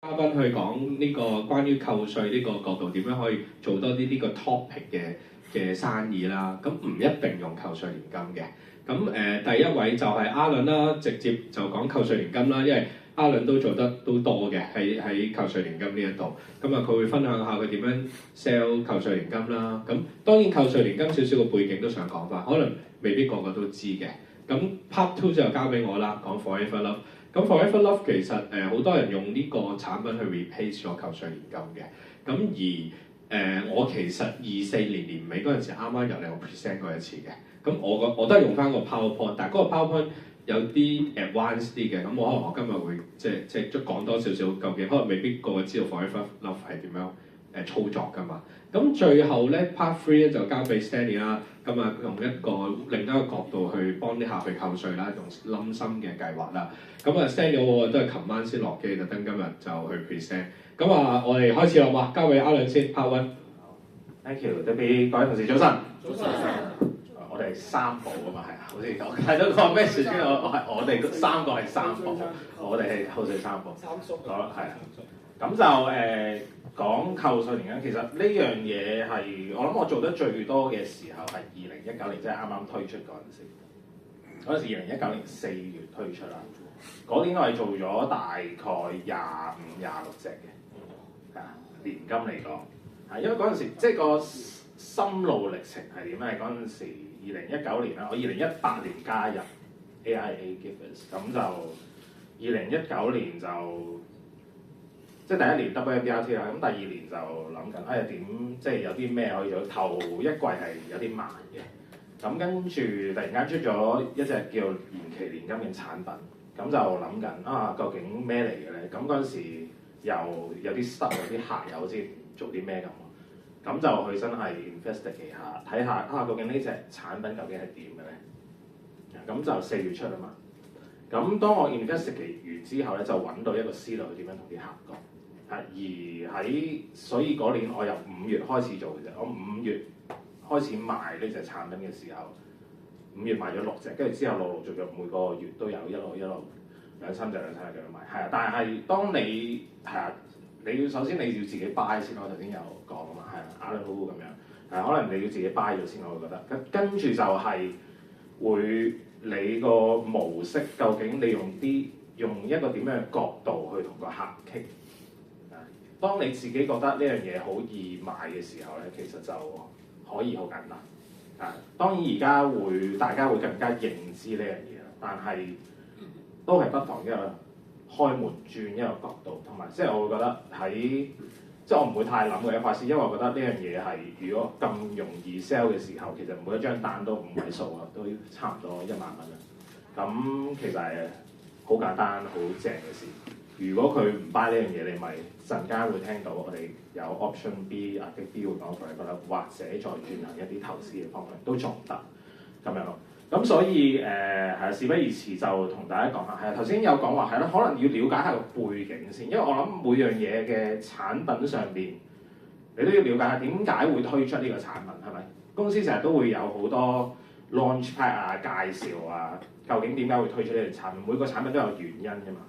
嘉賓去講呢個關於扣稅呢個角度點樣可以做多啲呢個 topic 嘅生意啦。咁唔一定用扣稅年金嘅。咁第一位就係阿倫啦，直接就講扣稅年金啦，因為阿倫都做得都多嘅喺扣稅年金呢一度。咁啊，佢會分享下佢點樣 sell 扣稅年金啦。咁當然扣稅年金少少嘅背景都想講翻，可能未必個個都知嘅。咁 part two 就交俾我啦，講 Forever Love。咁 Forever Love 其實好多人用呢個產品去 replace 咗扣稅年金嘅。咁而我其實24年年尾嗰陣時啱啱入嚟我 present 過一次嘅。咁我都係用翻個 PowerPoint， 但係嗰個 PowerPoint 有啲 advanced 啲嘅。咁可能我今日會即係講多少少究竟，可能未必個個知道 Forever Love 係點樣操作㗎嘛。咁最後咧 Part 3咧就交俾 Stanley 啦。咁啊用另一個角度去幫啲客去扣稅啦，用冧心嘅計劃啦。咁啊 Stanley 我都係琴晚先落機，特登今日就去 present。咁啊我哋開始啦嘛，交俾阿倫先 Part 1。Thank you，特別各位同事早晨。早晨。我哋三寶啊嘛，係啊，好似我睇到個 message 我哋三個係三寶，我哋係扣稅三寶。三叔。好啦，係啊。咁就講扣稅年金，其實呢樣嘢係我諗我做得最多嘅時候係2019年，即係啱啱推出嗰陣時。嗰陣時2019年4月推出啦，嗰年我係做咗大概25、26隻嘅，係啊，年金嚟講，係因為嗰陣時即係個心路歷程係點咧？嗰陣時2019年啦，我2018年加入 AIA Givers， 咁就2019年就即係第一年 WFBRT 啦，咁第二年就諗緊點即係有啲咩可以做，頭一季係有啲慢嘅。咁跟住突然間出咗一隻叫延期年金嘅產品，咁就諗緊究竟咩嚟嘅咧？咁嗰陣時又有啲有啲客又好似做啲咩咁，咁就去真係 investigate 下，睇下究竟呢隻產品究竟係點嘅咧？咁就4月出啊嘛。咁當我 investigate 完之後咧，就揾到一個思路去點樣同啲客講。而所以嗰年我由5月開始做嘅啫，我5月開始賣呢隻產品嘅時候，5月賣咗6隻，跟住之後陸陸續續每個月都有一路兩三隻咁樣賣。係啊，但係當你你要首先你要自己 buy 先，我頭先有講啊嘛，係啊，阿倫夫婦咁樣，可能你要自己 buy 咗先，我會覺得。跟住就係會你個模式究竟你用一個點樣嘅角度去同個客傾。當你自己覺得呢樣嘢好易買嘅時候咧，其實就可以好簡單。當然而家大家會更加認知呢樣嘢啦，但係都係不妨一個開門轉一個角度，同埋即係我會覺得即係我唔會太諗嘅一塊先，因為我覺得呢樣嘢係如果咁容易 sell 嘅時候，其實每一張單都5位數啊，都差唔多1萬蚊啦。咁其實係好簡單、好正嘅事。如果佢唔 buy 呢樣嘢，你咪陣間會聽到我哋有 option B 啊，啲 B 會講佢覺得，或者再轉行一啲投資嘅方向都仲得咁樣咯。咁所以事不宜遲，就同大家講下。係啊，頭先有講話係咯，可能要了解下個背景先，因為我諗每樣嘢嘅產品上邊，你都要了解下點解會推出呢個產品，係咪？公司成日都會有好多 launch pad 啊、介紹啊，究竟點解會推出呢個產品？每個產品都有原因㗎嘛。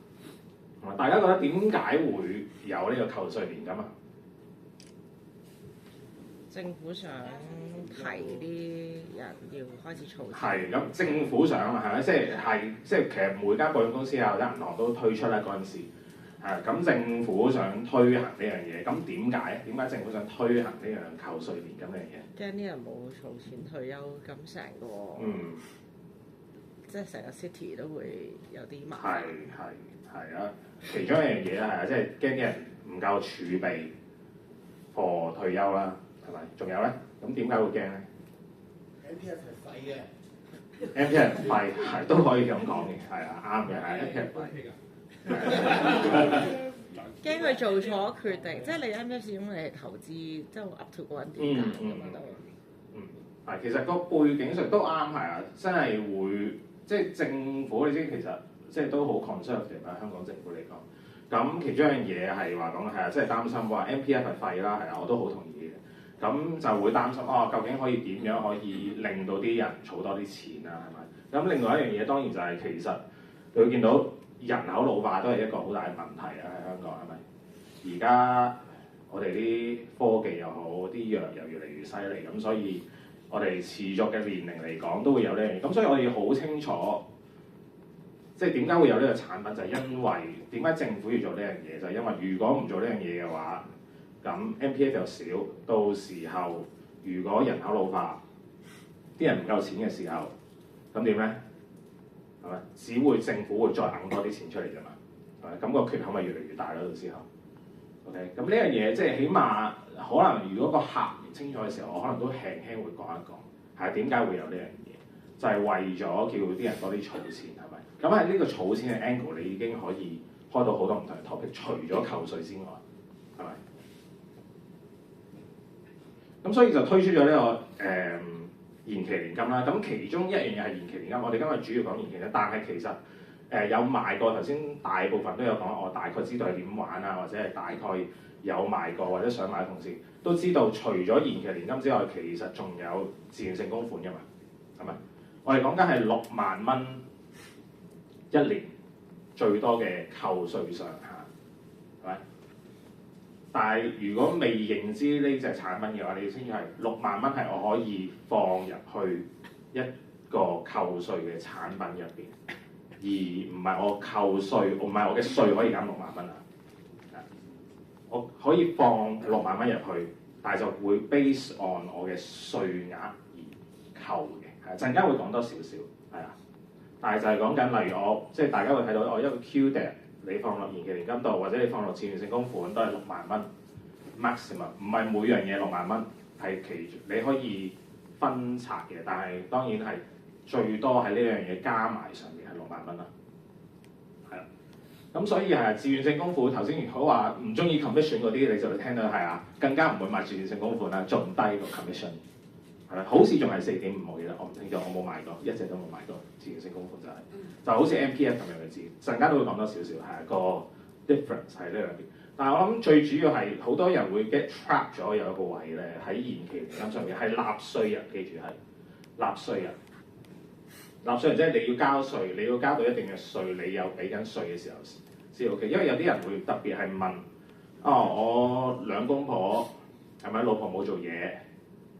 大家覺得點解會有呢個扣稅年金啊？政府想提啲人要開始儲錢。係咁，政府想啊，係咪？即係其實每間保險公司啊或者銀行都推出啦嗰陣時。咁政府想推行呢樣嘢，咁點解？點解政府想推行呢樣扣稅年金呢樣嘢？驚啲人冇儲錢退休，咁成個即係成個 city 都會有啲麻煩。係啊，其中一樣嘢啦，係啊，即係驚啲人唔夠儲備貨退休啦，係咪？仲有咧，咁點解會驚咧 ？MPF 係廢嘅。MPF 廢係都可以咁講嘅，係啊，啱嘅，係 MPF 廢。驚佢做錯決定，即係你 MPF 始終你係投資，即係 up to 個人點揀咁樣都。其實個背景上都啱，係啊，真係會即係政府你知其實。即係都好 conservative 啊，香港政府嚟講。咁其中一樣嘢係話講係啊，即係擔心話 MPF 係廢啦，係啊，我都好同意嘅。咁就會擔心究竟可以點樣可以令到啲人儲多啲錢啊？係咪？咁另外一樣嘢當然就係其實你會見到人口老化都係一個好大嘅問題啊，喺香港係咪？而家我哋啲科技又好，啲藥又越嚟越犀利，咁所以我哋持續嘅年齡嚟講都會有呢樣嘢。咁所以我哋要好清楚，即係點解會有呢個產品，就係因為點解政府要做呢樣嘢，就係因為如果唔做呢樣嘢嘅話，咁 MPF 又少，到時候如果人口老化，啲人唔夠錢嘅時候，咁點咧？係咪？只會政府會再揞多啲錢出嚟啫嘛，係咪？咁個缺口咪越嚟越大咯，到時候。OK，咁呢樣嘢即係起碼可能，如果個客唔清楚嘅時候，我可能都輕輕會講一講，係點解會有呢樣嘢？就係為咗叫啲人多啲儲錢，係咪？咁喺呢個儲錢嘅 angle，你已經可以開到好多唔同嘅 topic，除咗扣稅之外，係咪？咁所以就推出咗呢個延期年金啦。咁其中一樣嘢係延期年金，我哋今日主要講延期咧，但係其實有賣過，頭先大部分都有講，我大概知道係點玩啊，或者係大概有賣過或者想買嘅同事都知道，除咗延期年金之外，其實仲有自願性供款㗎嘛，係咪？我哋講緊係6萬蚊一年最多嘅扣稅上限，係咪？但係如果未認知呢隻產品嘅話，你要清楚係6萬蚊係我可以放入去一個扣稅嘅產品入邊，而唔係我扣稅，唔係我嘅稅可以減6萬蚊啊！我可以放6萬蚊入去，但係就會 base on 我嘅稅額而扣嘅。係陣間會講多少少，係啊。但係就係講緊，例如我即係大家會睇到，我一個 QDII 你放落延期年金度，或者你放落自願性供款都係6萬蚊 maximum， 唔係每樣嘢6萬蚊，係你可以分拆嘅，但係當然係最多喺呢樣嘢加埋上面係6萬蚊啦，係啦。咁所以係自願性供款，頭先如果話唔中意 commission 嗰啲，你就會聽到係啊，更加唔會買自願性供款啦，仲低個 commission。係啦，好似仲係4.5，我記得，我唔清楚，我冇買過，一直都冇買過自願性供款就好似 MPF 咁樣嘅字，陣間都會講多少少，係個 difference 喺呢兩邊。但係我諗最主要係好多人會 get trapped 咗有一個位咧，喺延期年金上面係納稅人，記住係納稅人。納稅人即係你要交稅，你要交到一定嘅稅，你又俾緊稅嘅時候先 OK。因為有啲人會特別係問，我兩公婆係咪老婆冇做嘢？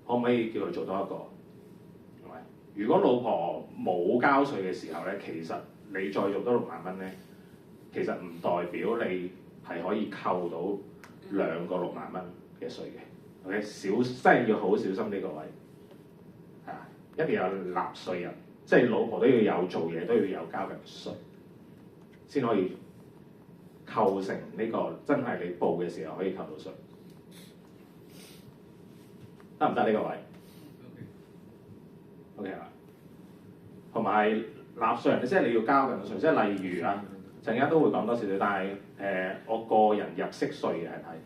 可唔可以叫佢做多一個？係咪？如果老婆冇交稅嘅時候咧，其實你再做多6萬蚊咧，其實唔代表你係可以扣到2個6萬蚊嘅稅嘅。OK， 真係要好小心呢個位，係啊，一定要有納稅人，即係老婆都要有做嘢，都要有交緊稅，先可以構成呢個真係你報嘅時候可以扣到稅。得唔得呢個位 ？OK 啊，同埋納稅人，即係你要交緊稅，即係例如啊，陣間都會講多少少，但係我個人入息稅嘅係睇，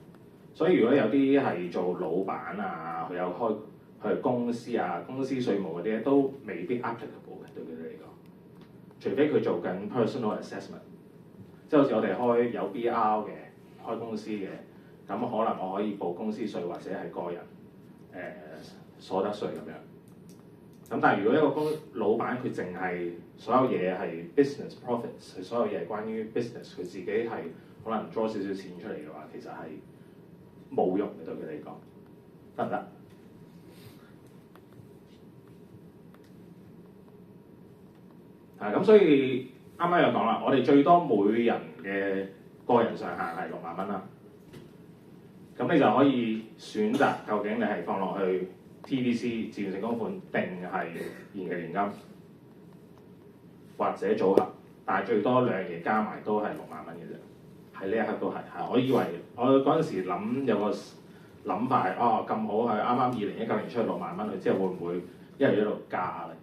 所以如果有啲係做老闆啊，佢有開佢公司啊，公司稅務嗰啲咧都未必 applicable 嘅，對佢哋嚟講，除非佢做緊 personal assessment， 即係好似我哋開有 BR 嘅，開公司嘅，咁可能我可以報公司稅或者係個人。所得稅咁樣，咁但係如果一個老闆佢淨係所有嘢係 business profits， 佢所有嘢係關於 business， 佢自己係可能 draw 少少錢出嚟嘅話，其實係冇用嘅對佢嚟講，得唔得？咁所以啱啱又講啦，我哋最多每人嘅個人上限係6萬蚊啦。咁你就可以選擇究竟你係放落去 TDC 自願性供款定係延期年金，或者組合，但係最多兩樣嘢加埋都係6萬蚊嘅啫。喺呢一刻都係，我以為我嗰陣時諗有個諗法係，咁好係啱啱2019年出6萬蚊，佢之後會唔會一路一路加咧？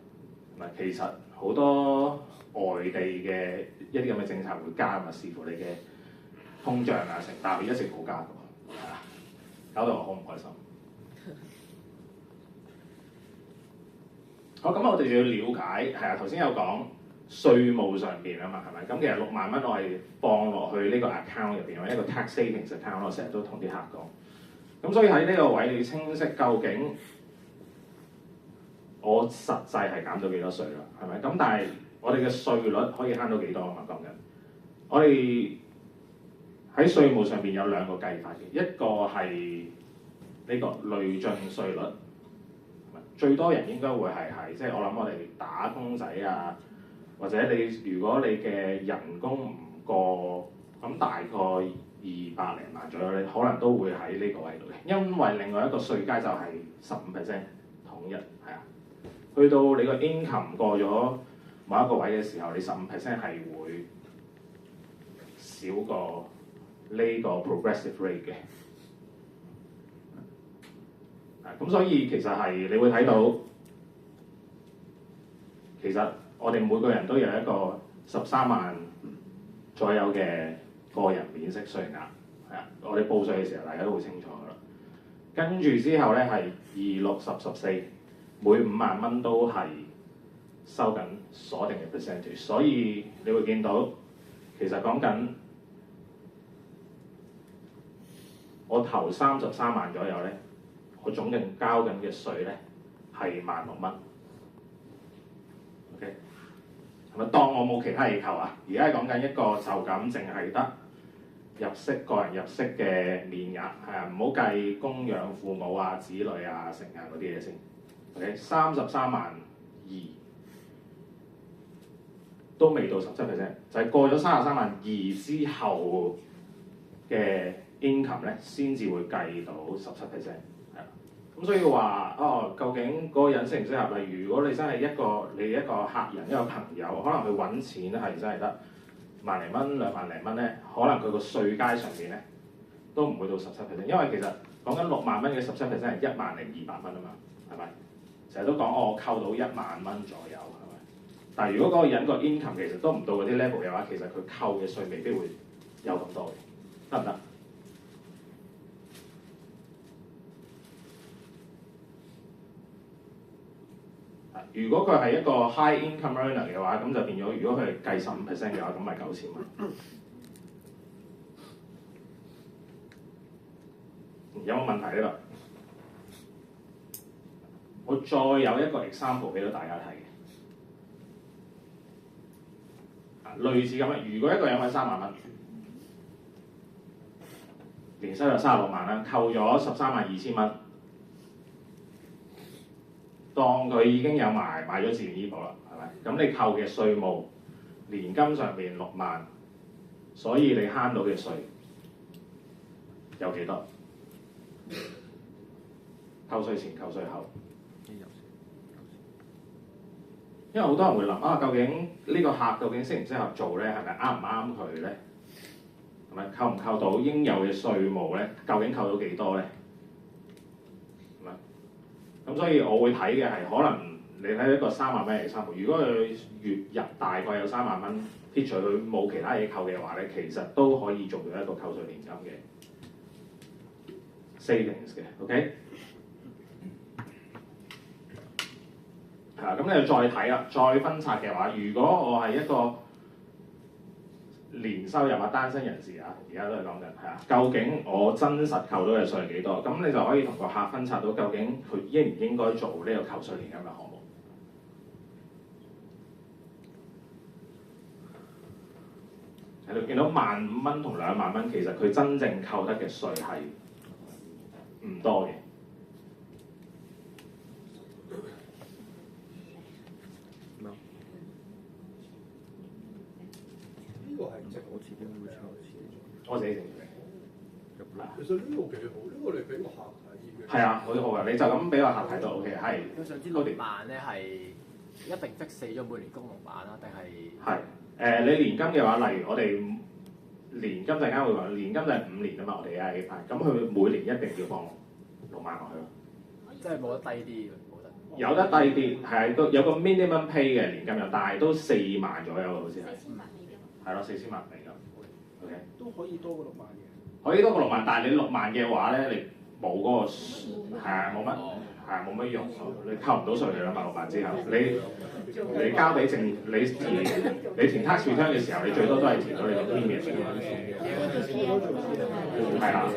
唔係，其實好多外地嘅一啲咁嘅政策會加嘛，視乎你嘅通脹啊成，但係佢一直冇加過。搞到我好唔開心。好，咁我哋就要了解，係啊，頭先有講稅務上邊啊嘛，係咪？咁其實6萬蚊我係放落去呢個 account 入邊，一個 tax savings account，我成日都同啲客講。咁所以喺呢個位你要清晰究竟我實際係減到幾多稅啦，係咪？咁但係我哋嘅稅率可以慳到幾多啊嘛？講緊我哋喺稅務上邊有兩個計法嘅，一個係呢個累進稅率，最多人應該會係喺即係我諗我哋打工仔啊，或者如果你嘅人工唔過咁大概200零萬左右，你可能都會喺呢個位度嘅，因為另外一個稅階就係15%統一係啊，去到你個 income 過咗某一個位嘅時候，你15%係會少過呢個 progressive rate 嘅。咁所以其實係你會睇到，其實我哋每個人都有一個13萬左右嘅個人免息稅額，係啊，我哋報稅嘅時候大家都會清楚噶啦。跟住之後咧係2、6、10、14，每5萬蚊都係收緊鎖定嘅 percentage， 所以你會見到其實講緊我頭33萬左右咧。我總共交緊嘅稅咧係16,000蚊 ，OK， 係咪當我冇其他嘢扣啊？而家係講緊一個就咁淨係得入息個人入息嘅面額，係啊，唔好計供養父母啊、子女啊、成啊嗰啲嘢先 ，OK， 33萬2都未到17%，就係過咗33萬2之後嘅 income 咧，先至會計到17%。咁所以話究竟嗰個人適唔適合？例如，如果你真係一個客人、一個朋友，可能佢揾錢係真係得萬零蚊、2萬零蚊咧，可能佢個稅階上邊咧都唔會到17%，因為其實講緊6萬蚊嘅17%係1萬200蚊啊嘛，係咪？成日都講我扣到1萬蚊左右，係咪？但係如果嗰個人個 income 其實都唔到嗰啲 level 嘅話，其實佢扣嘅稅未必會有咁多嘅，得唔得？如果佢係一個 high income earner 嘅話，咁就變咗，如果佢係計15% 嘅話，咁咪9000蚊。有冇問題呢度？我再有一個 example 俾到大家睇嘅，類似咁樣。如果一個人揾3萬蚊，年收入36萬啦，扣咗132000蚊。當佢已經有買咗自願醫保啦，係咪？咁你扣嘅稅務年金上邊6萬，所以你慳到嘅稅有幾多？扣稅前、扣稅後。因為好多人會諗究竟呢個客究竟適唔適合做咧？係咪啱唔啱佢咧？係咪扣唔扣到應有嘅稅務咧？究竟扣到幾多咧？咁所以我會睇嘅係可能你睇一個3萬蚊嘅3個，如果佢月入大概有3萬蚊，撇除佢冇其他嘢扣嘅話咧，其實都可以做到一個扣稅年金嘅 savings 嘅 ，OK？ 咁你就再睇啦，再分拆嘅話，如果我係一個年收入單身人士啊，而家都係講緊係啊，究竟我真實扣到嘅稅係幾多？咁你就可以同個客分拆到究竟佢應唔應該做呢個扣稅年金嘅項目。喺度見到15,000蚊同2萬蚊，其實佢真正扣得嘅稅係唔多嘅。我自己整嘅。其實呢個幾好，呢個你俾個客睇嘅。係啊，好好嘅，你就咁俾個客睇都 OK， 係。我想知6萬咧係一定 fix 死咗每年供6萬啦，定係？係你年金嘅話，例如我哋年金陣間會講，年金就係5年啊嘛，我哋 AIA 派，咁佢每年一定要放6萬落去咯。即係冇得低啲嘅，冇得。有得低啲，係都有個 minimum pay 嘅年金又，但係都4萬左右好似係。4,000萬美金。係咯，4,000萬美金。OK。都可以多過6萬嘅。可以多過6萬，但係你6萬嘅話咧，你冇嗰個係啊，冇乜係啊，冇乜用，你扣唔到稅嘅啦嘛，6萬之後，你交俾政，你填 tax return 嘅時候，你最多都係填到你個 premium 嘅。係啦。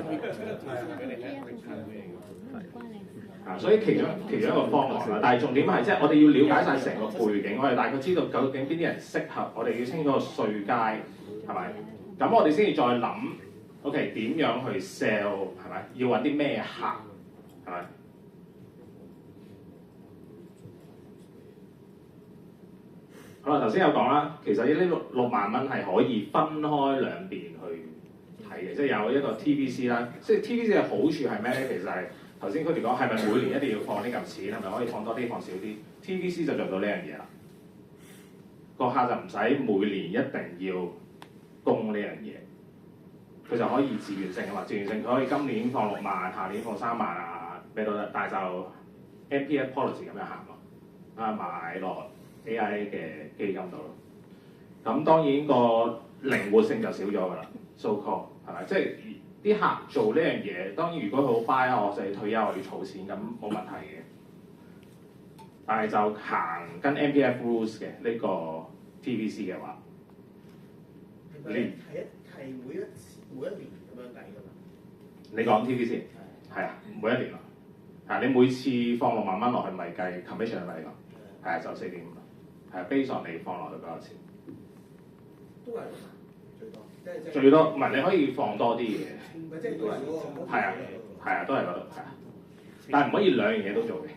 所以其中一個方案啦，但係重點係即係我哋要了解晒成個背景，我哋大概知道究竟邊啲人適合，我哋要清楚個稅階係咪？咁我哋先至再諗 OK， 點樣去 sell 係咪？要揾啲咩客係咪？好啦，頭先有講啦，其實呢6萬蚊係可以分開兩邊去睇嘅，即係有一個 TVC 啦。即係 TVC 嘅好處係咩咧？其實係頭先佢哋講係咪每年一定要放呢嚿錢，係咪可以放多啲放少啲 ？TVC 就做到呢樣嘢啦。個客就唔使每年一定要供呢樣嘢，佢就可以自願性啊嘛，自願性佢可以今年放6萬，下年放3萬啊，咩都得，但係就 MPF policy 咁樣行咯，啊買落 AIA 嘅基金度咯。咁當然個靈活性就少咗㗎啦 ，so call 係咪？即係啲客做呢樣嘢，當然如果佢好 buy 啊，我就係退休我要儲錢咁冇問題嘅。但係就行跟 MPF rules 嘅呢個 TVC 嘅話，係每一年咁樣計㗎嘛？你講 TVC 係啊，每一年咯。係你每次放6萬蚊落去，咪計 commission 係咪你講？係啊，就4.5咯。係啊，base on你放落去嗰個錢。都係6萬最多，最多唔係你可以放多啲嘅。咪即係都係嗰個。係啊，係啊，都係嗰度係啊。但係唔可以兩樣嘢都做嘅。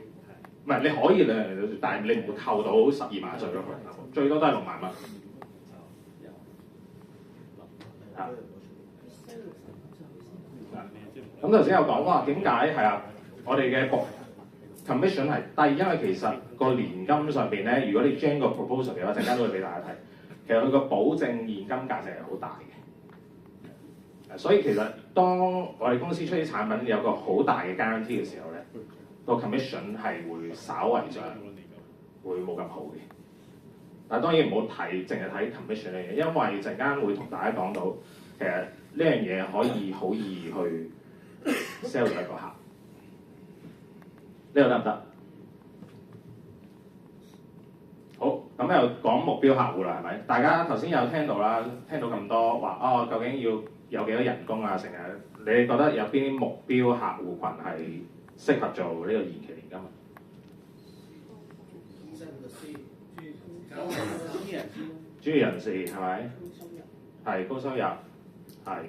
唔係你可以兩樣嘢都做，但係你唔會扣到12萬稅咯。最多都係6萬蚊。啊。咁頭先有講話點解係啊？我哋嘅 commission 係低，因為其實個年金上邊咧，如果你 gen 個 proposal 嘅話，陣間都會俾大家睇。其實佢個保證現金價值係好大嘅。所以其實當我哋公司出啲產品有個好大嘅 guarantee 嘅時候咧，個 commission 係會稍為上會冇咁好嘅。但係當然唔好睇，淨係睇 commission 呢樣嘢，因為陣間會同大家講到，其實呢樣嘢可以好易去 sell 咗一個客。呢個得唔得？好，咁又講目標客戶啦，係咪？大家頭先有聽到啦，聽到咁多話哦，究竟要有幾多人工啊？成日你覺得有邊啲目標客戶群係適合做呢個延期年金啊？專業人士係咪？係高收入，係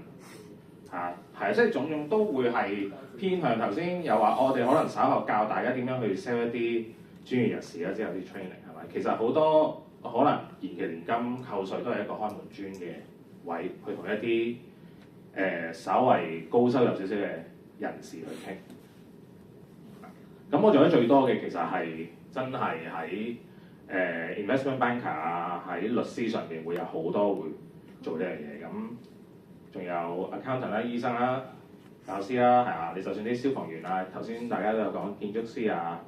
係即係種種都會係偏向頭先有話，我哋可能稍後教大家點樣去 sell 一啲專業人士啦，之後啲 training 係咪？其實好多可能延期年金扣稅都係一個開門磚嘅位，去同一啲稍為高收入少少嘅人士去傾。咁我做得最多嘅其實係真係喺investment banker 啊，喺律師上邊會有好多會做呢樣嘢。咁仲有 accountant 啦、醫生啦、教師啦，係啊，你就算啲消防員啊，頭先大家都有講建築師啊，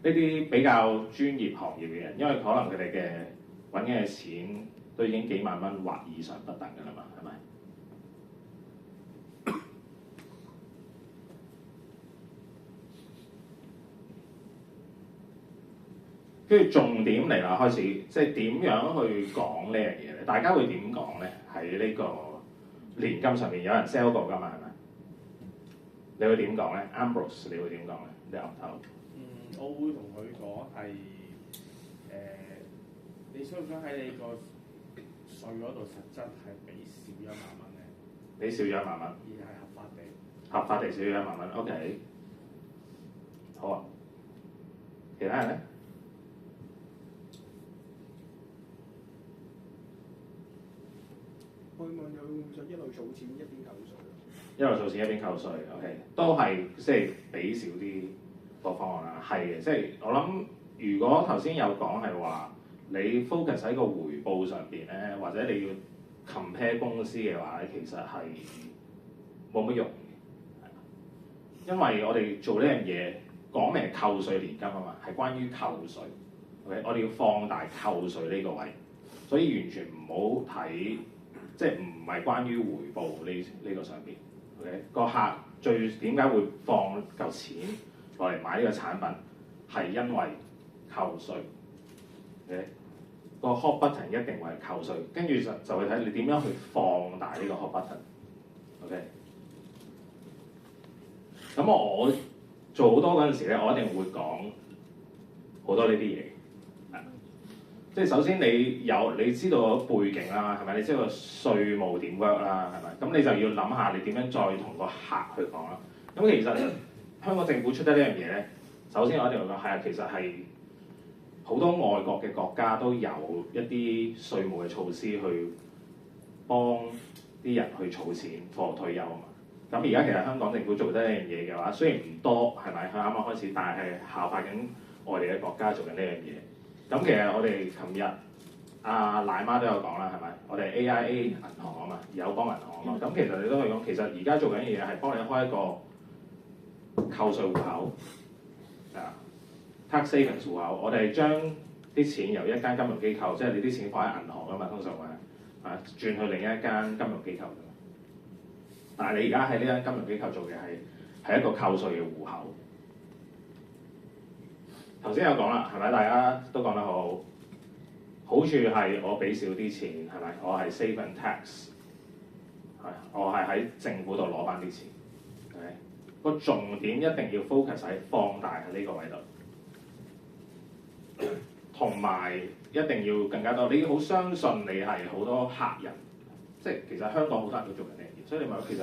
呢啲比較專業行業嘅人，因為可能佢哋嘅揾嘅錢都已經幾萬蚊或以上不等㗎啦嘛，係咪？跟住重點嚟啦，開始即係點樣去講呢樣嘢咧？大家會點講咧？喺呢個年金上面有人 sell 過㗎嘛？係咪？你會點講咧 ？Ambrose， 你會點講咧？你岌頭。我會同佢講係你想唔想喺你個稅嗰度實質係俾少1萬蚊咧？俾少咗1萬蚊。而係合法地。合法地少咗1萬蚊 ，OK。好啊。其他人咧？我問有就一路儲錢一邊扣稅。一路儲錢一邊扣稅 ，OK， 都係即係俾少啲個方案啦。係嘅，即係我諗，如果頭先有講係話，你 focus 喺個回報上邊咧，或者你要 compare 公司嘅話咧，其實係冇乜用嘅。因為我哋做呢樣嘢講明係扣稅年金啊嘛，係關於扣稅。OK， 我哋要放大扣稅呢個位，所以完全唔好睇。即係唔係關於回報呢個上邊 ，OK？ 個客最點解會放嚿錢落嚟買呢個產品，係因為扣稅 ，OK？ 個 hot button 一定會係扣稅，跟住就會睇你點樣去放大呢個 hot button，OK？ 咁我做好多嗰陣時咧，我一定會講好多呢啲嘢，即係首先你知道個背景啦，係咪？你知道個稅務點 work 啦，係咪？咁你就要諗下你點樣再同個客去講啦。咁其實香港政府出得呢樣嘢咧，首先我一定要講係啊，其實係好多外國嘅國家都有一啲稅務嘅措施去幫啲人去儲錢貨退休啊嘛。咁而家其實香港政府做得呢樣嘢嘅話，雖然唔多係咪？佢啱啱開始，但係效法緊外地嘅國家做緊呢樣嘢。咁其實我哋琴日阿奶媽都有講啦，係咪？我哋 AIA 銀行啊嘛，友邦銀行啊嘛。咁其實你都可以講，其實而家做緊嘅嘢係幫你開一個扣稅戶口，啊 tax savings 戶口。我哋將啲錢由一間金融機構，即係你啲錢放喺銀行啊嘛，通常會轉去另一間金融機構。但係你而家喺呢間金融機構做嘅係一個扣稅嘅戶口。頭先有講啦，係咪？大家都講得好。好處係我俾少啲錢，係咪？我係 save and tax， 係我係喺政府度攞翻啲錢。係個重點一定要 focus 喺放大喺呢個位度，同埋一定要更加多。你好相信你係好多客人，即係其實香港好多人都做緊呢樣嘢，所以你問其實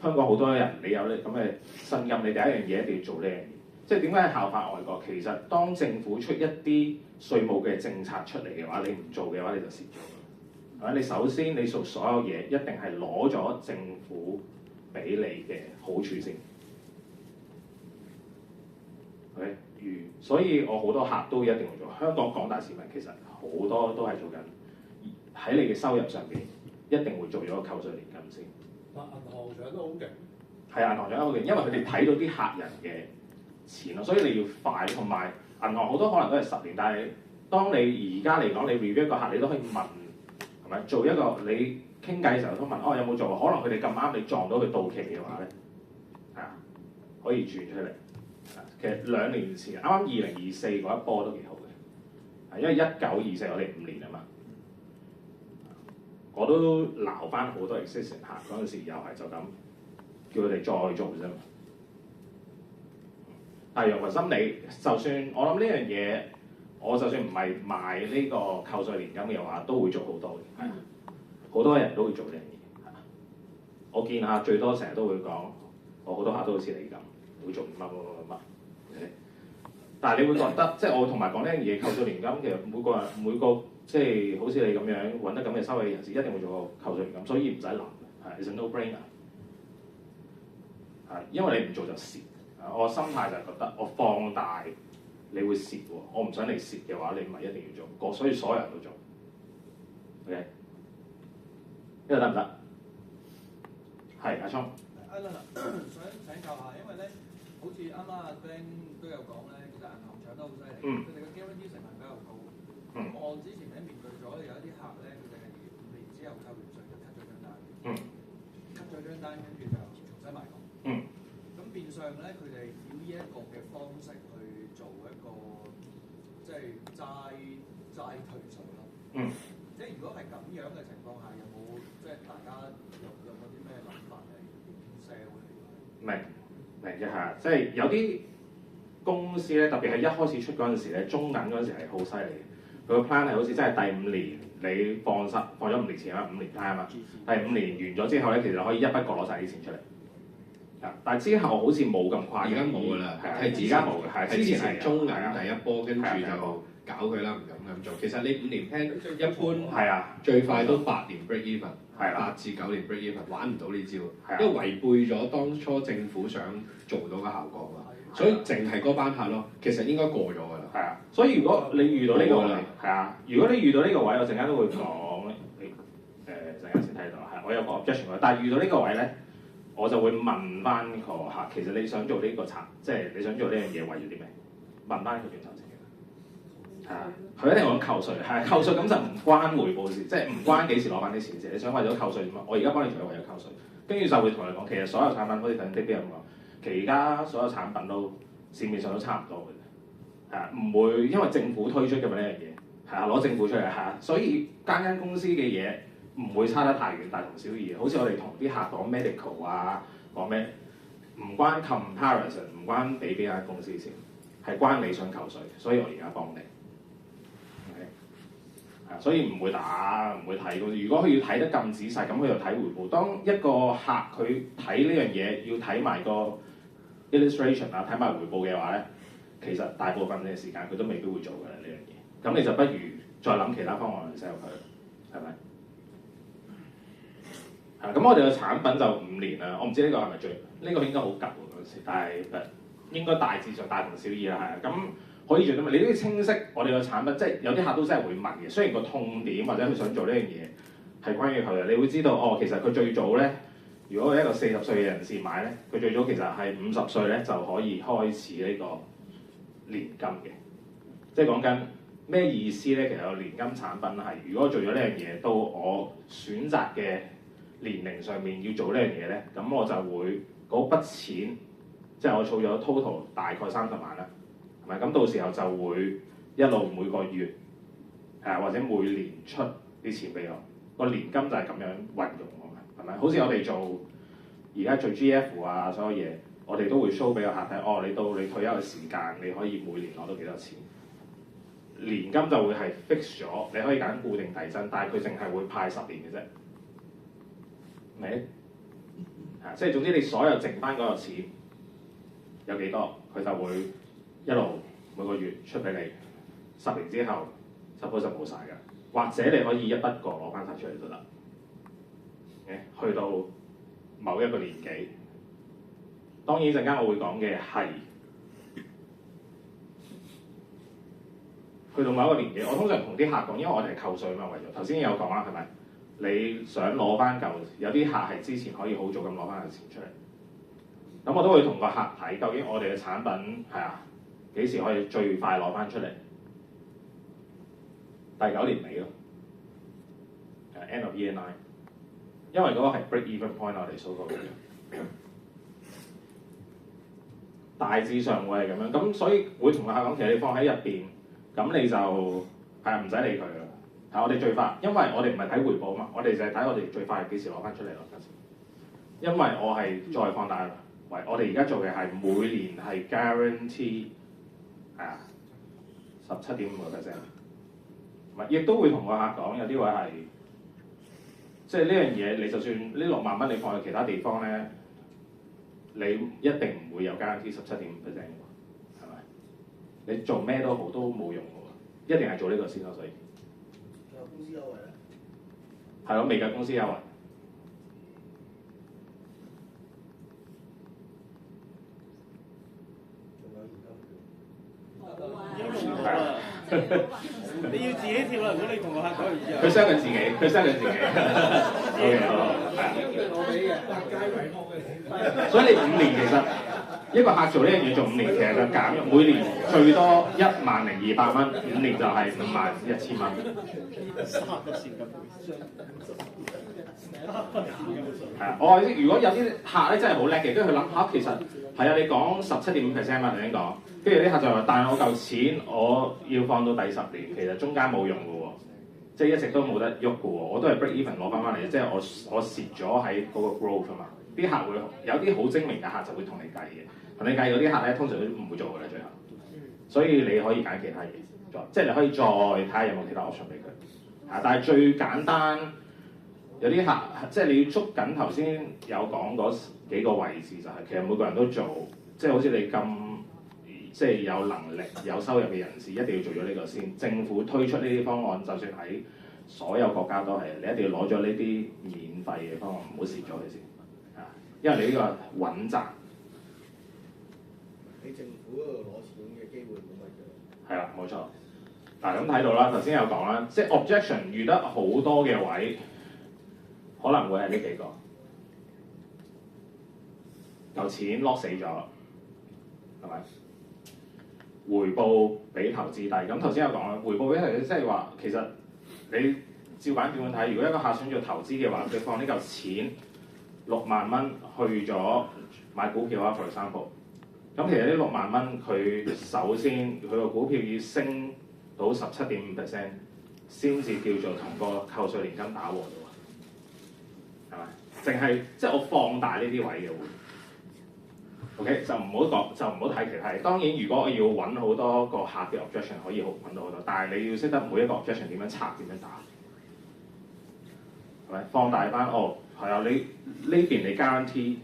香港好多人你有呢咁嘅薪金，你第一樣嘢一定要做呢樣嘢。即係點解效法外國？其實當政府出一啲稅務嘅政策出嚟嘅話，你唔做嘅話你就蝕咗。係咪？你首先你做所有嘢一定係攞咗政府俾你嘅好處先。係，所以我好多客都一定會做。香港廣大市民其實好多都係做緊喺你嘅收入上邊，一定會做咗個扣稅年金先。銀行長都好勁。係啊，銀行長都好勁，因為佢哋睇到啲客人嘅錢咯，所以你要快，同埋銀行好多可能都係10年，但係當你而家嚟講，你 review 一個客，你都可以問，係咪？做一個你傾偈嘅時候都問，有冇做？可能佢哋咁啱你撞到佢到期嘅話咧，係啊，可以轉出嚟。其實2年前，啱啱2024嗰一波都幾好嘅，因為19、24我哋5年啊嘛，我都鬧翻好多 existing 客嗰陣時，又係就咁叫佢哋再做啫嘛。但係人為心理，就算我諗呢樣嘢，我就算唔係賣呢個扣稅年金嘅話，都會做好多嘅，係好多人都會做呢樣嘢。我見下最多成日都會講，我好多客都好似你咁，會做乜乜乜乜乜。但係你會覺得，即係我同埋講呢樣嘢，扣稅年金其實每個即係好似你咁樣揾得咁嘅收益人士，一定會做個扣稅年金，所以唔使諗，係 it's a no-brainer。係因為你唔做就蝕。我心態就係覺得我放大你會蝕喎，我唔想你蝕嘅話，你唔係一定要做，所以所有人都做。OK， 呢個得唔得？係阿聰。阿倫想請教下，因為咧，好似啱啱阿 Ben 都有講咧，其實銀行搶得好犀利，佢哋嘅 guarantee 成分比較高。咁我之前咧面對咗有一啲客咧，佢哋係5年之後扣完稅就 cut 咗張單，cut 咗張單跟住就重新買過。咁變相咧，佢哋以呢一個嘅方式去做一個即係齋退稅咯。即係如果係咁樣嘅情況下，有冇即係大家有冇啲咩諗法係點 sell 嚟？明嘅嚇，即係有啲公司咧，特別係一開始出嗰陣時咧，中銀嗰陣時係好犀利嘅。佢個 plan 係好似真係第5年你放咗5年錢啊，5年 plan 啊嘛，第5年完咗之後咧，其實可以一筆過攞晒啲錢出嚟。但係之後好似冇咁快，而家冇㗎啦，係而家冇嘅，係之前中銀係第一波，跟住就搞佢啦，唔敢咁做。其實你5年 plan 一般係啊，最快都8年 break even， 係啦8至9年 break even， 玩唔到呢招，係因為違背咗當初政府想做到嘅效果嘛。所以淨係嗰班客咯，其實應該過咗㗎啦。係啊，所以如果你遇到呢個位，係啊，如果你遇到呢個位，我陣間都會講，你陣間先睇到，係我有個 objection 嘅，但係遇到呢個位咧。我就會問翻個客，其實你想做呢個策，即係你想做呢樣嘢為咗啲咩？問翻佢轉頭先嘅，係啊，佢一定講扣稅，係扣稅咁就唔關回報事，即係唔關幾時攞翻啲錢事。你想為咗扣稅點啊？我而家幫你做係為咗扣稅，跟住就會同你講，其實所有產品好似等啲邊咁講，其實而家所有產品都市面上都差唔多嘅，係啊，唔會因為政府推出嘅嘛呢樣嘢，係啊，攞政府出嚟係啊，所以間公司嘅嘢。唔會差得太遠，大同小異。好似我哋同啲客講 medical 啊，講咩唔關 comparison， 唔關比邊間公司先，係關你想扣稅，所以我而家幫你。Okay? 所以唔會打，唔會睇嗰啲。如果佢要睇得咁仔細，咁佢就睇回報。當一個客佢睇呢樣嘢，要睇埋個 illustration 啊，睇埋回報嘅話咧，其實大部分嘅時間佢都未必會做嘅呢樣嘢。咁你就不如再諗其他方案去 sell 佢，係咪？係咁我哋嘅產品就5年啦。我唔知呢個係咪最呢個應該好舊嗰陣時，但係應該大致上大同小異啦，係啊。咁可以做啲乜？你都要清晰我哋嘅產品，即係有啲客都真係會問嘅。雖然個痛點或者佢想做呢樣嘢係關於佢嘅，你會知道哦，其實佢最早咧，如果係一個40歲嘅人士買咧，佢最早其實係50歲咧就可以開始呢個年金嘅。即係講緊咩意思咧？其實個年金產品係，如果做咗呢樣嘢，到我選擇嘅年齡上面要做呢樣嘢咧，咁我就會嗰筆錢，即係我儲咗 total 大概30萬啦。係咪？咁到時候就會一路每個月或者每年出啲錢俾我，個年金就係咁樣運用㗎嘛，係咪？好似我哋做而家做 GF 啊，所有嘢我哋都會 show 俾個客睇，哦，你到你退休嘅時間，你可以每年攞到幾多錢？年金就會係 fix 咗，你可以揀固定遞增，但係佢淨係會派10年嘅啫，咪？即係總之你所有剩翻嗰個錢有幾多，佢就會一路每個月出俾你，10年之後suppose就冇晒㗎，或者你可以一筆過攞翻晒出嚟都得。去到某一個年紀，當然陣間我會講嘅係去到某一個年紀，我通常同啲客講，因為我哋係扣稅啊嘛，為咗頭先有講啦，係咪？你想攞翻嚿，有啲客係之前可以好早咁攞翻嚿錢出嚟，咁我都會同個客睇究竟我哋嘅產品係幾時可以最快攞翻出嚟？第9年尾咯，end of year 9，因為嗰個係 break even point 我哋數過嘅，大致上會係咁樣，咁所以會同個客講，其實你放喺入邊，咁你就唔使理佢啦。係我哋最快，因為我哋唔係睇回報嘛，我哋就係睇我哋最快係幾時攞翻出嚟咯。因為我係再放大，我哋而家做嘅係每年係 guarantee 17.5%，亦都會同個客講，有啲位係即係呢樣嘢，你就算呢6萬蚊你放喺其他地方咧，你一定唔會有 guarantee 17.5% 嘅喎，係咪？你做咩都好都冇用嘅喎，一定係做呢個先咯，所以。仲有公司優惠咧？係咯，未計公司優惠。你要自己跳啦！如果你同個客講完之後，佢傷緊自己，佢傷緊自己。OK， 好，我俾嘅百佳惠康嘅。所以你5年其實一個客做呢樣嘢做5年，其實就減每年最多10,200蚊，5年就係51,000蚊。我話如果有啲客咧真係好叻嘅，跟住佢諗下，其實係啊，你講17.5% 嘛，頭先講。跟住啲客就話：但係我嚿錢我要放到第10年，其實中間冇用嘅喎，即係一直都冇得喐嘅喎，我都係 break even 攞翻嚟，即係我蝕咗喺嗰個 growth 啊嘛。啲客會有啲好精明嘅客就會同你計嘅，同你計嗰啲客咧通常都唔會做嘅啦，最後。所以你可以揀其他嘢，即係你可以再睇下有冇其他 option 俾佢。但係最簡單有啲客即係你要捉緊頭先有講嗰幾個位置，就係其實每個人都做，即係好似你咁。即係有能力、有收入嘅人士，一定要做咗呢個先。政府推出呢啲方案，就算喺所有國家都係，你一定要攞咗呢啲免費嘅方案，唔好蝕咗佢先。因為你呢個穩賺。喺政府嗰度攞錢嘅機會冇乜嘅。係啦，冇錯。嗱咁睇到啦，頭先有講啦，即係 objection 遇得好多嘅位，可能會係呢幾個，嚿錢 lock 死咗，係咪？回報比投資低，咁頭先有講啦，回報比投資即係話，其實你照版點樣睇？如果一個客選做投資嘅話，佢放呢嚿錢6萬蚊去咗買股票啊 for example， 咁其實呢6萬蚊佢首先佢個股票要升到17.5%先至叫做同個扣稅年金打和嘅喎，係咪？淨係即係我放大呢啲位嘅會。OK， 就唔好睇其他嘢。當然，如果我要揾好多個客嘅 objection，可以揾到好多，但係你要識得每一個 objection 點樣拆、點樣打，係咪？放大翻係啊，你呢邊你 guarantee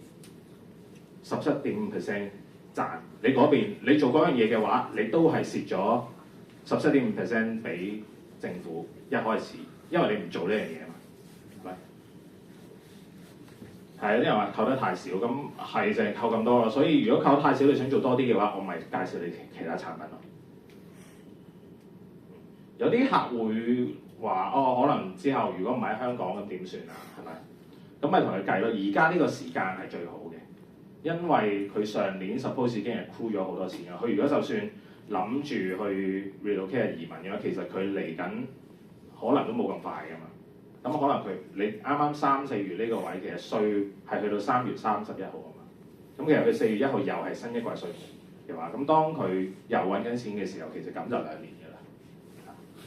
17.5% 賺，你嗰邊你做嗰樣嘢嘅話，你都係蝕咗17.5% 俾政府一開始，因為你唔做呢樣嘢啊嘛，係咪？係有啲人話扣得太少，咁係就係扣咁多咯。所以如果扣得太少，你想做多啲嘅話，我咪介紹你其他產品咯。有啲客會話可能之後如果唔喺香港咁點算啊？係咪？咁咪同佢計咯。而家呢個時間係最好嘅，因為佢上年 suppose 已經係箍咗好多錢啦。佢如果就算諗住去 relocate 移民嘅話，其實佢嚟緊可能都冇咁快噶嘛。咁可能你啱啱3-4月呢個位其實稅係去到3月31號啊嘛。咁其實佢4月1號又係新一季稅嘅話，咁當佢又揾緊錢嘅時候，其實咁就2年嘅啦，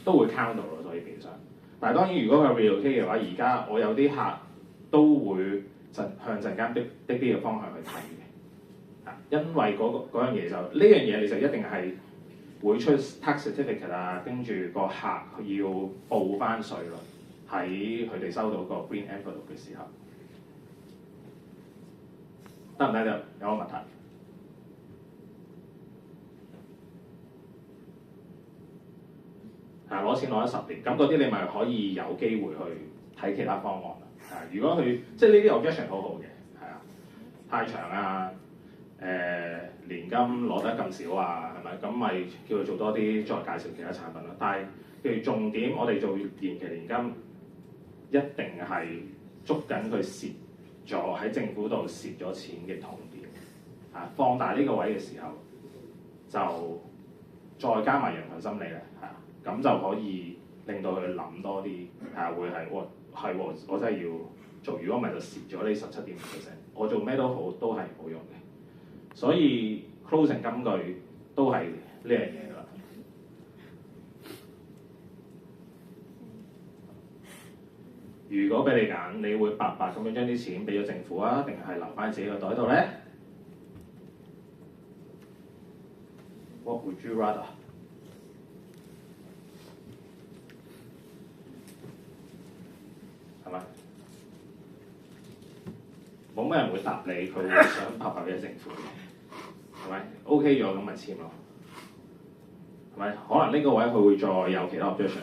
都會 count 到咯。所以變相，但係當然如果佢 relocate 嘅話，而家我有啲客都會向陣間逼啲嘅方向去睇嘅，因為嗰樣嘢就呢樣嘢你就一定係會出 tax certificate 啊，跟住個客佢要報翻稅咯。喺佢哋收到個 green envelope 嘅時候，得唔得？有冇問題？攞錢攞咗10年，咁嗰啲你咪可以有機會去睇其他方案啦。如果佢即係呢啲 objection 好好嘅，係啊，太長啊，年金攞得咁少啊，係咪？咁咪叫佢做多啲，再介紹其他產品啦。但係譬如重點，我哋做延期年金。一定係捉緊佢蝕咗喺政府度蝕咗錢嘅痛點，放大呢個位嘅時候，就再加埋羊群心理咧，咁就可以令到佢諗多啲，會係我真係要做，如果唔係就蝕咗呢17.5%，我做咩都好都係冇用嘅，所以 closing 金句都係呢樣嘢啦。如果俾你揀，你會白白咁樣將啲錢俾咗政府啊，定係留翻自己個袋度咧 ？What would you rather？ 係咪？冇咩人會答你，佢會想拍俾政府嘅，係咪 ？OK 咗咁咪簽咯，係咪？可能呢個位佢會再有其他 objection。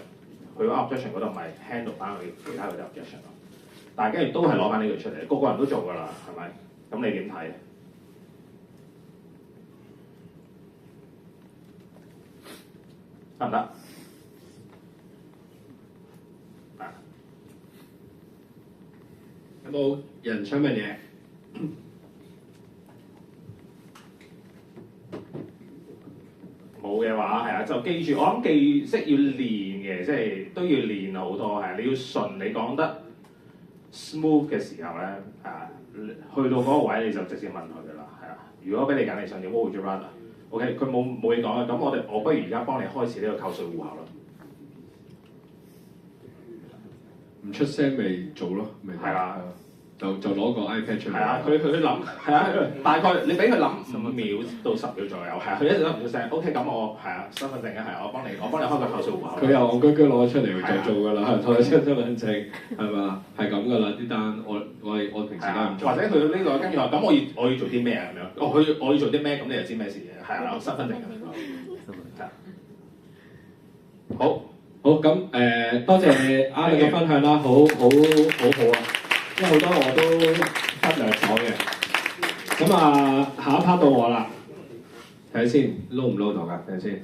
佢個 objection 嗰度咪 handle 翻佢其他嗰啲 objection 咯，但係跟住都係攞翻呢個出嚟，個個人都做㗎啦，係咪？咁你點睇？得唔得？有冇人想問嘢？冇嘅話係啊，就記住，我諗記識要練嘅，即係都要練好多係。你要順，你講得 smooth 嘅時候咧，去到嗰個位你就直接問佢㗎啦，係啊。如果俾你揀，你想點 ？What would you rather？OK， 佢冇嘢講啊，咁我不如而家幫你開始呢個扣稅戶口咯。唔出聲咪做咯，咪係啊。就攞個 iPad 出嚟。係啊，佢諗係啊，大概你俾佢諗5秒到10秒左右，係啊，佢一直都唔出聲。OK， 咁我係啊，身份證啊，係我幫你開個扣稅戶口。佢又戇居居攞出嚟就做㗎啦，攞張身份證係嘛？係咁㗎啦，啲單我平時都唔做。或者佢呢個跟住話，咁我要做啲咩啊？咁樣，我要做啲咩？咁你就知咩事嘅。係啊，身份證係。好咁多謝阿力嘅分享啦，好啊！因為好多我都忽略咗嘅，咁下一 part 到我啦，睇下先撈唔撈到㗎，睇下先。